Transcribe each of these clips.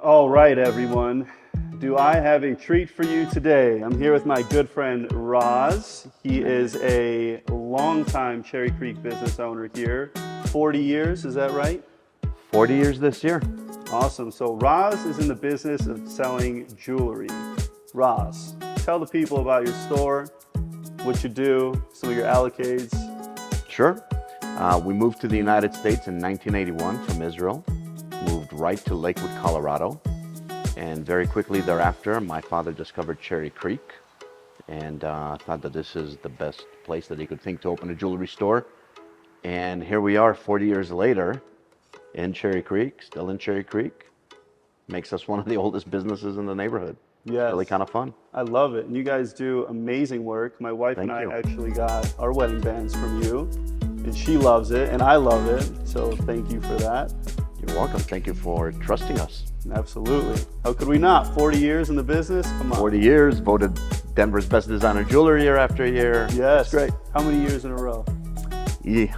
All right, everyone. Do I have a treat for you today? I'm here with my good friend Raz. He is a longtime Cherry Creek business owner here. 40 years, is that right? 40 years this year. Awesome. So Raz is in the business of selling jewelry. Raz, tell the people about your store, what you do, some of your allocates. Sure. We moved to the United States in 1981 from Israel, moved right to Lakewood, Colorado, and very quickly thereafter, my father discovered Cherry Creek and thought that this is the best place that he could think to open a jewelry store. And here we are 40 years later in Cherry Creek, still in Cherry Creek. Makes us one of the oldest businesses in the neighborhood. Yes. It's really kind of fun. I love it. And you guys do amazing work. My wife Thank and I you. actually got our wedding bands from you, and she loves it, and I love it. So thank you for that. You're welcome. Thank you for trusting us. Absolutely. How could we not? 40 years in the business? Come on. 40 years, voted Denver's best designer jeweler year after year. Yes. It's great. How many years in a row? Yeah,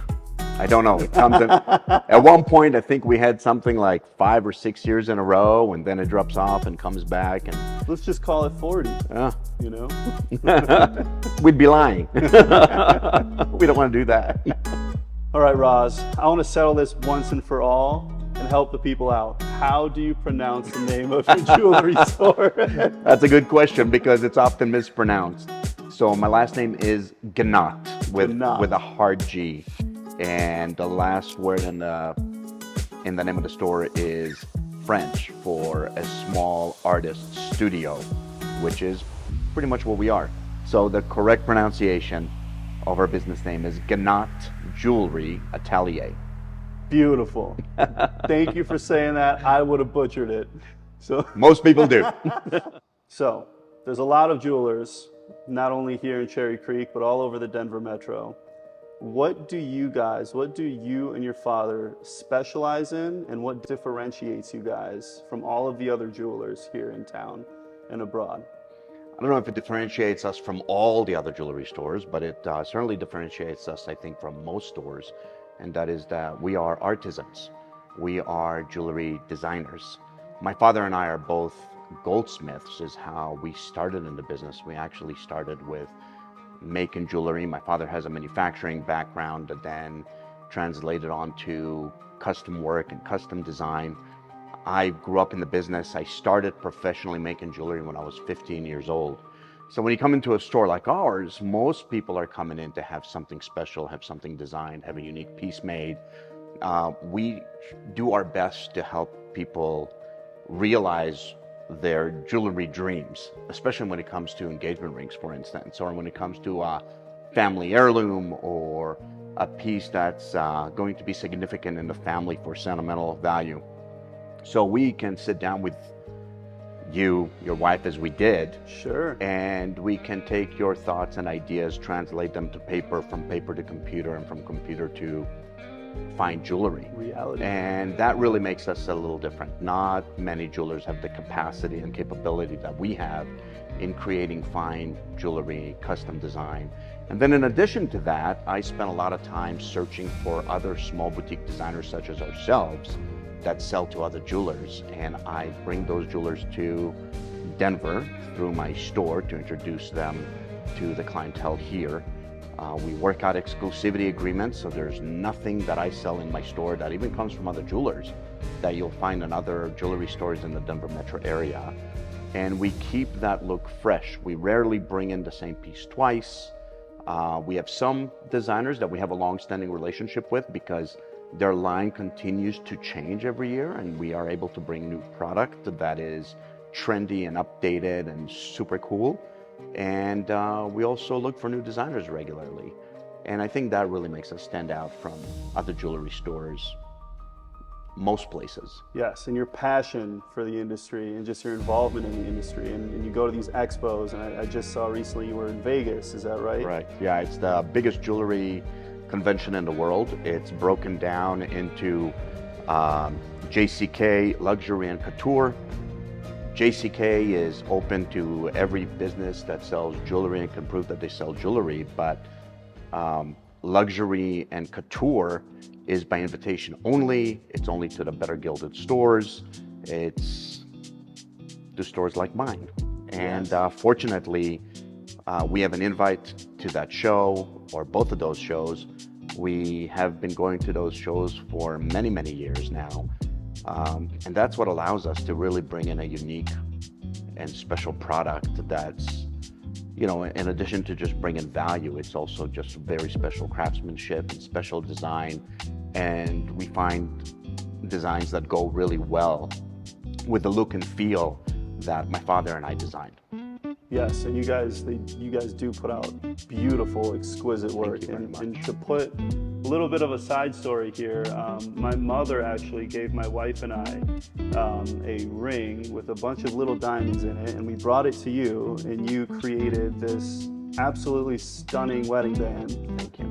I don't know. It comes in, at one point, I think we had something like 5 or 6 years in a row, and then it drops off and comes back. And Let's just call it 40, you know? we'd be lying. We don't want to do that. All right, Raz, I want to settle this once and for all and help the people out. How do you pronounce the name of your jewelry store? That's a good question because it's often mispronounced. So my last name is Gnat with a hard G, and the last word in the name of the store is French for a small artist studio, which is pretty much what we are. So the correct pronunciation of our business name is Gnat Jewelry Atelier. Beautiful. Thank you for saying that. I would have butchered it. So most people do. So there's a lot of jewelers, not only here in Cherry Creek, but all over the Denver metro. What do you and your father specialize in, and what differentiates you guys from all of the other jewelers here in town and abroad? I don't know if it differentiates us from all the other jewelry stores, but it certainly differentiates us, I think, from most stores, and that is that we are artisans. We are jewelry designers. My father and I are both goldsmiths, is how we started in the business. We actually started with making jewelry. My father has a manufacturing background that then translated onto custom work and custom design. I grew up in the business. I started professionally making jewelry when I was 15 years old. So when you come into a store like ours, most people are coming in to have something special, have something designed, have a unique piece made. We do our best to help people realize their jewelry dreams, especially when it comes to engagement rings, for instance, or when it comes to a family heirloom or a piece that's going to be significant in the family for sentimental value. So we can sit down with you, your wife, as we did. Sure. And we can take your thoughts and ideas, translate them to paper, from paper to computer, and from computer to fine jewelry. Reality. And that really makes us a little different. Not many jewelers have the capacity and capability that we have in creating fine jewelry, custom design. And then in addition to that, I spent a lot of time searching for other small boutique designers such as ourselves that sell to other jewelers, and I bring those jewelers to Denver through my store to introduce them to the clientele here. We work out exclusivity agreements, so there's nothing that I sell in my store that even comes from other jewelers that you'll find in other jewelry stores in the Denver metro area. And we keep that look fresh. We rarely bring in the same piece twice. We have some designers that we have a long-standing relationship with because their line continues to change every year, and we are able to bring new product that is trendy and updated and super cool. And we also look for new designers regularly. And I think that really makes us stand out from other jewelry stores, most places. Yes, and your passion for the industry and just your involvement in the industry. And you go to these expos, and I just saw recently you were in Vegas, is that right? Right, yeah, it's the biggest jewelry convention in the world. It's broken down into JCK, luxury and couture. JCK is open to every business that sells jewelry and can prove that they sell jewelry, but luxury and couture is by invitation only. It's only to the better gilded stores. It's to stores like mine. And Yes. fortunately, we have an invite to that show, or both of those shows. We have been going to those shows for many, many years now. And that's what allows us to really bring in a unique and special product that's, in addition to just bringing value, it's also just very special craftsmanship and special design. And we find designs that go really well with the look and feel that my father and I designed. Yes, and you guys do put out beautiful, exquisite work. Thank you very And much. to put a little bit of a side story here, my mother actually gave my wife and I a ring with a bunch of little diamonds in it, and we brought it to you, and you created this absolutely stunning wedding band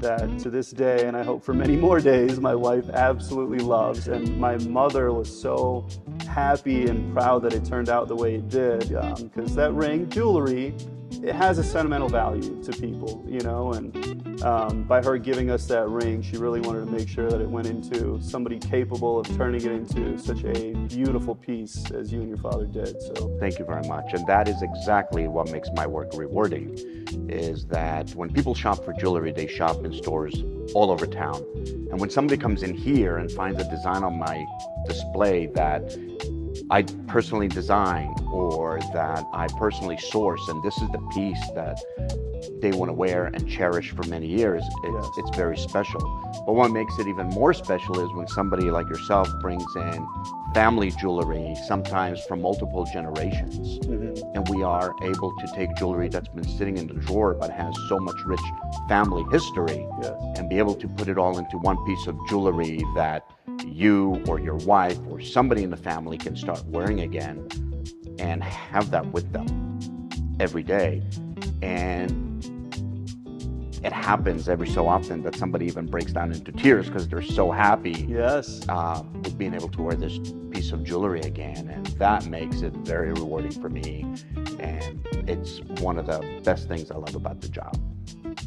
that to this day, and I hope for many more days, my wife absolutely loves. And my mother was so happy and proud that it turned out the way it did, because that ring, jewelry, it has a sentimental value to people, and by her giving us that ring, she really wanted to make sure that it went into somebody capable of turning it into such a beautiful piece as you and your father did. So Thank you very much. And that is exactly what makes my work rewarding, is that when people shop for jewelry, they shop in stores all over town. And when somebody comes in here and finds a design on my display that I personally design or that I personally source, and this is the piece that they want to wear and cherish for many years, it's very special. But what makes it even more special is when somebody like yourself brings in family jewelry, sometimes from multiple generations. And we are able to take jewelry that's been sitting in the drawer but has so much rich family history, and be able to put it all into one piece of jewelry that you or your wife or somebody in the family can start wearing again and have that with them every day. And it happens every so often that somebody even breaks down into tears because they're so happy with being able to wear this piece of jewelry again. And that makes it very rewarding for me. And it's one of the best things I love about the job.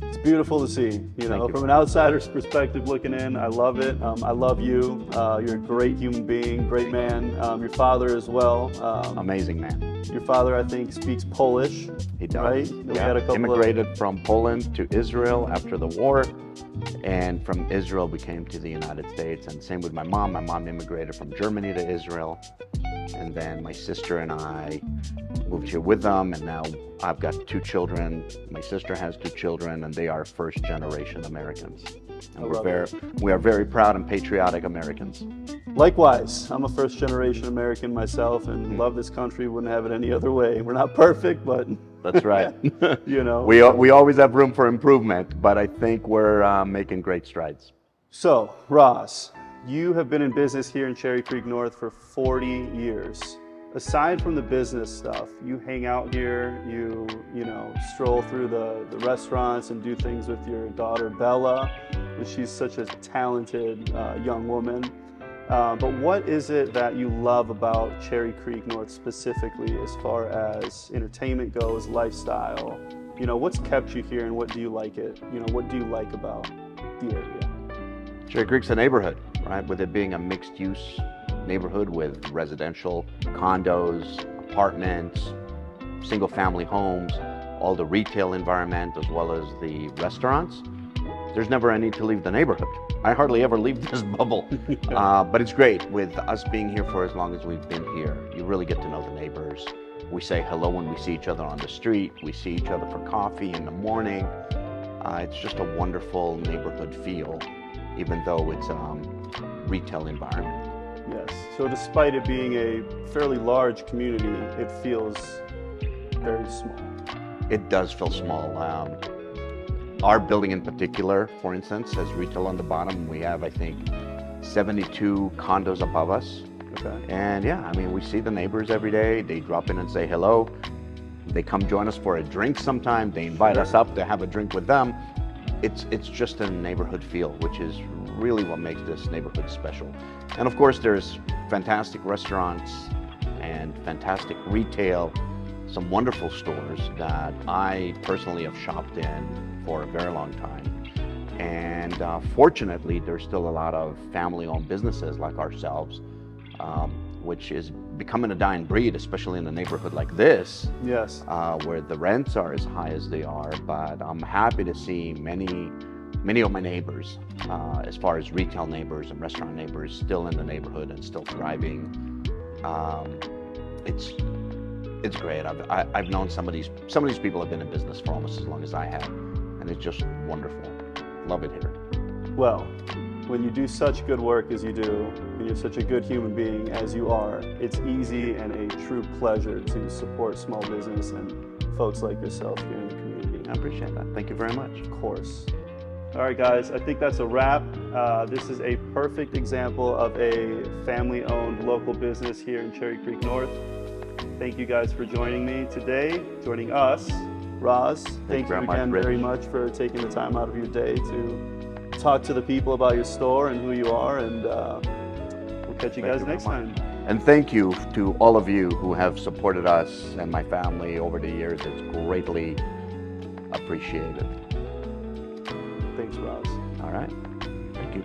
it's beautiful to see, from an outsider's perspective looking in. I love it. I love you. You're a great human being, great man. Your father as well. Amazing man. Your father, I think, speaks Polish. He does. Right? We had a couple immigrated from Poland to Israel after the war, and from Israel we came to the United States. And same with my mom. My mom immigrated from Germany to Israel, and then my sister and I moved here with them. And now I've got 2 children. My sister has 2 children, and they are first-generation Americans. And we are very proud and patriotic Americans. Likewise, I'm a first-generation American myself, and love this country. Wouldn't have it any other way. We're not perfect, but that's right. We always have room for improvement, but I think we're making great strides. So, Raz, you have been in business here in Cherry Creek North for 40 years. Aside from the business stuff, you hang out here, you stroll through the restaurants and do things with your daughter Bella, and she's such a talented young woman. But what is it that you love about Cherry Creek North specifically as far as entertainment goes, lifestyle? What's kept you here and what do you like what do you like about the area? Cherry Creek's a neighborhood, right? With it being a mixed-use neighborhood with residential, condos, apartments, single-family homes, all the retail environment as well as the restaurants. There's never any need to leave the neighborhood. I hardly ever leave this bubble, but it's great with us being here for as long as we've been here. You really get to know the neighbors. We say hello when we see each other on the street. We see each other for coffee in the morning. It's just a wonderful neighborhood feel, even though it's a retail environment. Yes, so despite it being a fairly large community, it feels very small. It does feel small. Our building in particular, for instance, has retail on the bottom. We have, I think, 72 condos above us. Okay. And yeah, we see the neighbors every day. They drop in and say hello. They come join us for a drink sometime. They invite us up to have a drink with them. It's just a neighborhood feel, which is really what makes this neighborhood special. And of course, there's fantastic restaurants and fantastic retail, some wonderful stores that I personally have shopped in for a very long time. And fortunately, there's still a lot of family-owned businesses like ourselves which is becoming a dying breed, especially in a neighborhood like this, Yes. where the rents are as high as they are. But I'm happy to see many of my neighbors, as far as retail neighbors and restaurant neighbors, still in the neighborhood and still thriving. It's great. I've known some of these people have been in business for almost as long as I have, and it's just wonderful. Love it here. Well, when you do such good work as you do, and you're such a good human being as you are, it's easy and a true pleasure to support small business and folks like yourself here in the community. I appreciate that. Thank you very much. Of course. All right, guys, I think that's a wrap. This is a perfect example of a family-owned local business here in Cherry Creek North. Thank you guys for joining me today, joining us. Raz, thank you again very much for taking the time out of your day to talk to the people about your store and who you are, and we'll catch you guys next time. And thank you to all of you who have supported us and my family over the years. It's greatly appreciated. Thanks, Raz. All right. Thank you.